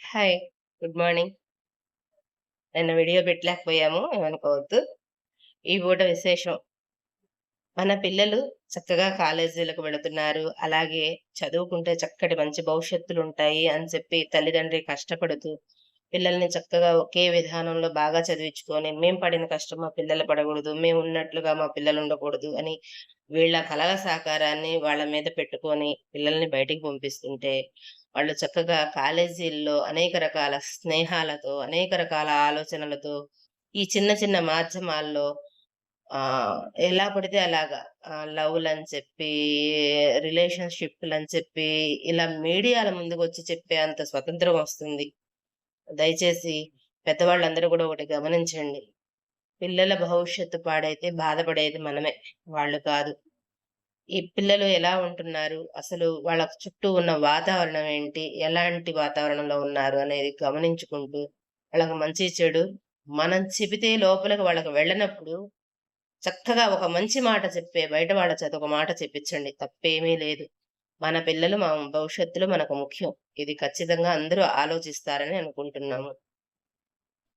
Hi. Good morning. నిన్న video పెట్టలేకపోయాము. ఏమనుకోవద్దు. ఈ పూట విశేషం. మన పిల్లలు చక్కగా కాలేజీలకు వెళుతున్నారు. అలాగే చదువుకుంటే చక్కటి మంచి భవిష్యత్తులుంటాయి అని చెప్పి తల్లిదండ్రి కష్టపడుతూ, పిల్లల్ని చక్కగా ఒకే విధానంలో బాగా చదివించుకొని, మేము పడిన కష్టం మా పిల్లలు పడకూడదు. మేమున్నట్లుగా మా పిల్లలుండకూడదు అని వీళ్ళ కలల సాకారాన్ని వాళ్ళ మీద పెట్టుకొని పిల్లల్ని బయటికి పంపిస్తుంటే, వాళ్ళు చక్కగా కాలేజీల్లో అనేక రకాల స్నేహాలతో, అనేక రకాల ఆలోచనలతో, ఈ చిన్న చిన్న మాధ్యమాల్లో ఎలా పడితే అలాగా లవ్‌లని చెప్పి, రిలేషన్‌షిప్‌లని చెప్పి, ఇలా మీడియాల ముందుకొచ్చి చెప్పే అంత స్వతంత్రం వస్తుంది. దయచేసి పెద్దవాళ్ళందరూ గూడా ఒకటి గమనించండి. పిల్లల భవిష్యత్తు పాడైతే బాధపడేది మనమే, వాళ్ళు కాదు. ఈ పిల్లలు ఎలా ఉంటున్నారు? అసలు వాళ్ళ చుట్టూ ఉన్న వాతావరణం ఏంటి? ఎలాంటి వాతావరణంలో ఉన్నారు అనేది గమనించుకుంటూ, వాళ్ళకి మంచి చెడు మనం చెబితే లోపలికి వాళ్ళకి వెళ్ళనప్పుడు చక్కగా ఒక మంచి మాట చెప్పే బయట వాళ్ళ చేత ఒక మాట చెప్పించండి. తప్పేమీ లేదు. మన పిల్లలు భవిష్యత్తులో మనకు ముఖ్యం. ఇది ఖచ్చితంగా అందరూ ఆలోచిస్తారని అనుకుంటున్నాము.